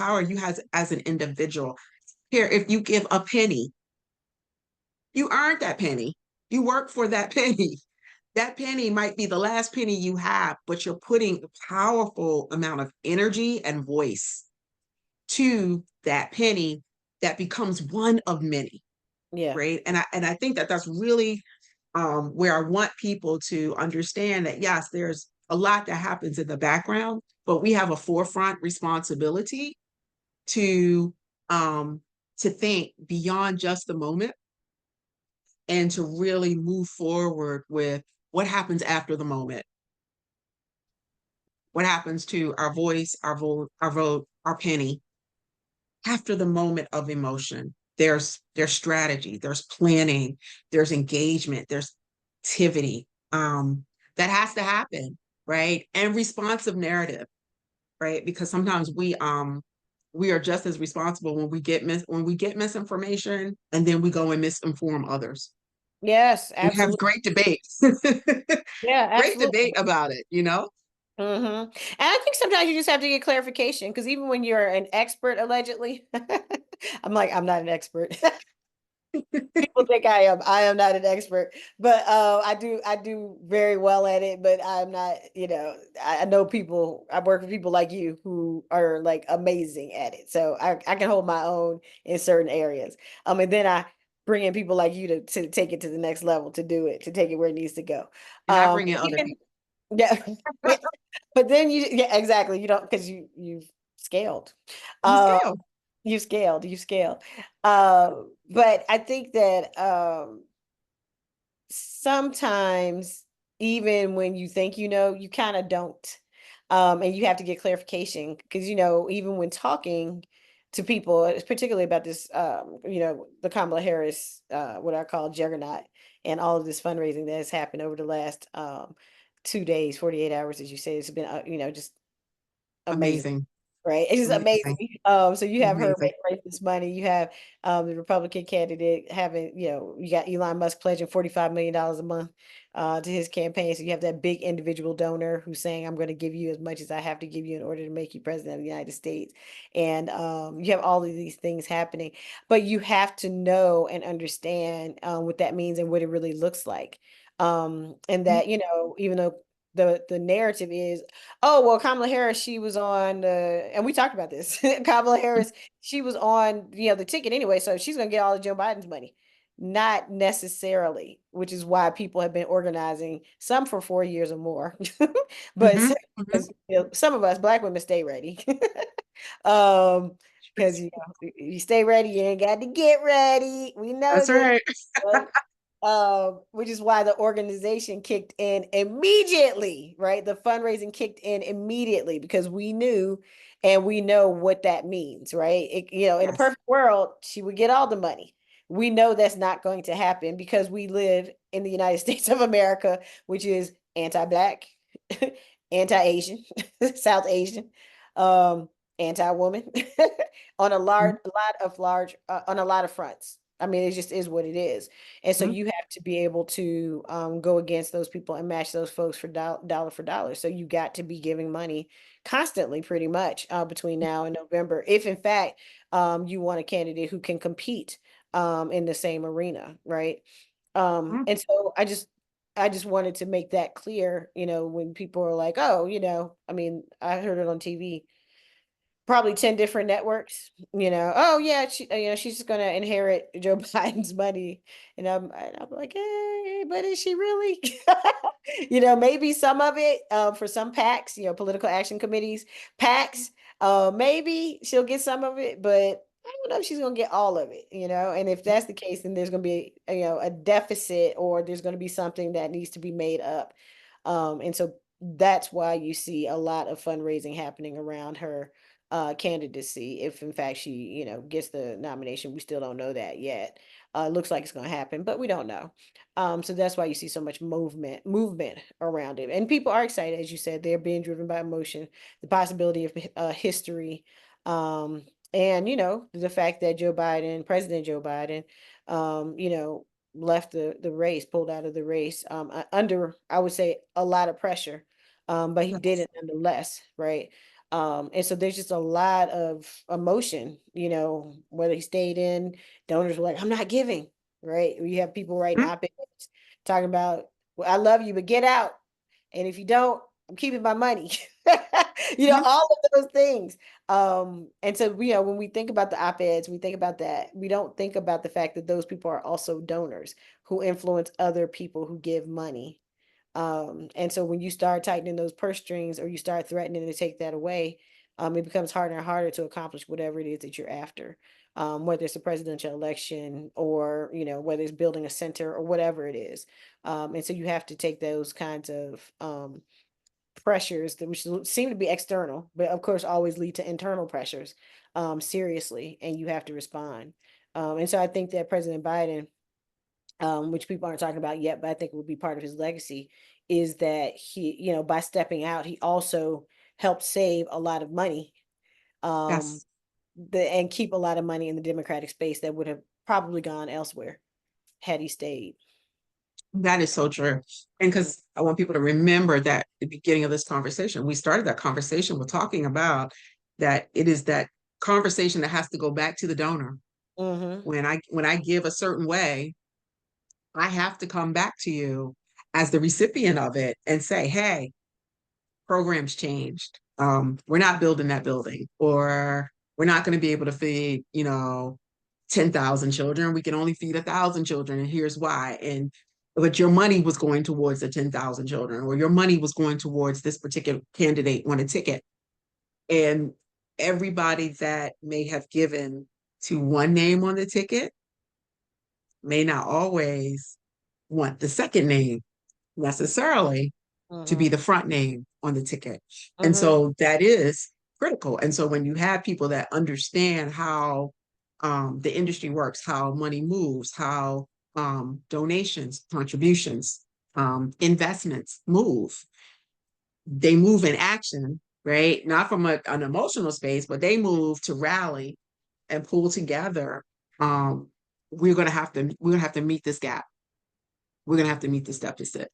power you has as an individual. Here, if you give a penny, you earned that penny. You work for that penny. That penny might be the last penny you have, but you're putting a powerful amount of energy and voice to that penny that becomes one of many, Yeah. right? And I think that that's really where I want people to understand that yes, there's a lot that happens in the background, but we have a forefront responsibility to um, to think beyond just the moment and to really move forward with what happens after the moment. What happens to our voice, our vote, our penny after the moment of emotion? There's strategy, there's planning, there's engagement, there's activity. That has to happen, right? And responsive narrative, right? Because sometimes we are just as responsible when when we get misinformation and then we go and misinform others. Yes, We have absolutely. great debates, Yeah, great absolutely. debate about it, you know? And I think sometimes you just have to get clarification because even when you're an expert, allegedly, I'm like, I'm not an expert. People think I am. I am not an expert, but I do very well at it, but I'm not, I know people, I work with people like you who are like amazing at it. So I can hold my own in certain areas. And then I bring in people like you to take it to the next level, to do it, to take it where it needs to go. And I bring in other Even people. yeah, yeah, but then yeah, exactly. You don't, because you've scaled. You Um, scale. you scaled. But I think that sometimes even when you think you kind of don't. And you have to get clarification because even when talking to people, particularly about this, the Kamala Harris, what I call juggernaut, and all of this fundraising that has happened over the last 2 days, 48 hours, as you say, it's been, just amazing. Amazing. Right. It's just Amazing. amazing. So you have her Amazing. raise this money. You have the Republican candidate having, you got Elon Musk pledging $45 million a month to his campaign. So you have that big individual donor who's saying, I'm going to give you as much as I have to give you in order to make you president of the United States. And you have all of these things happening, but you have to know and understand what that means and what it really looks like. And that, even though the narrative is, oh, well, Kamala Harris, she was on and we talked about this. Kamala Harris, she was on, the ticket anyway, so she's gonna get all of Joe Biden's money. Not necessarily, which is why people have been organizing, some for 4 years or more. But Hmm. Hmm. some of us Black women stay ready. Um, because you stay ready, you ain't got to get ready. We know That's this. right. Which is why the organization kicked in immediately, right? The fundraising kicked in immediately because we knew and we know what that means, right? In a Yes. perfect world, she would get all the money. We know that's not going to happen because we live in the United States of America, which is anti-Black, anti-Asian, South Asian, um, anti-woman on a lot of fronts. I mean, it just is what it is. And so Mhm. you have to be able to go against those people and match those folks for dollar for dollar. So you got to be giving money constantly, pretty much, between now and November, if in fact you want a candidate who can compete in the same arena, right? Mhm. And so I just wanted to make that clear, when people are like, oh, I mean, I heard it on TV probably 10 different networks, oh yeah, she's just gonna inherit Joe Biden's money. And I'm like, hey, but is she really? Maybe some of it, for some PACs, political action committees, PACs, maybe she'll get some of it, but I don't know if she's gonna get all of it, and if that's the case, then there's gonna be a deficit, or there's gonna be something that needs to be made up. And so that's why you see a lot of fundraising happening around her candidacy. If in fact she, gets the nomination, we still don't know that yet. Looks like it's going to happen, but we don't know. So that's why you see so much movement around it, and people are excited, as you said. They're being driven by emotion, the possibility of history, and the fact that President Joe Biden, left the race, pulled out of the race, under, I would say, a lot of pressure, but he did Yes. it nonetheless, right? And so there's just a lot of emotion, whether he stayed in, donors were like, I'm not giving, right? You have people writing Mhm. op-eds talking about, well, I love you, but get out. And if you don't, I'm keeping my money. Mhm. All of those things. And so, when we think about the op-eds, we think about that. We don't think about the fact that those people are also donors who influence other people who give money. And so when you start tightening those purse strings or you start threatening to take that away, it becomes harder and harder to accomplish whatever it is that you're after. Whether it's a presidential election or, whether it's building a center or whatever it is. And so you have to take those kinds of pressures that which seem to be external, but of course always lead to internal pressures seriously, and you have to respond. And so I think that President Biden, which people aren't talking about yet, but I think will be part of his legacy, is that he, by stepping out, he also helped save a lot of money, um, Yes, and keep a lot of money in the Democratic space that would have probably gone elsewhere had he stayed. that is so true. And because I want people to remember that at the beginning of this conversation, we started that conversation with talking about that it is that conversation that has to go back to the donor. Mm-hmm. When I give a certain way, I have to come back to you as the recipient of it and say, hey, programs changed. We're not building that building, or we're not going to be able to feed, 10,000 children. We can only feed 1,000 children, and here's why. And but your money was going towards the 10,000 children, or your money was going towards this particular candidate on a ticket. And everybody that may have given to one name on the ticket may not always want the second name necessarily to be Mm-hmm. the front name on the ticket. And Mm-hmm. so that is critical. And so when you have people that understand how the industry works, how money moves, how donations, contributions, investments move, they move in action, right? Not from an emotional space, but they move to rally and pull together. Um, we're gonna have to meet this gap. We're gonna have to meet this deficit.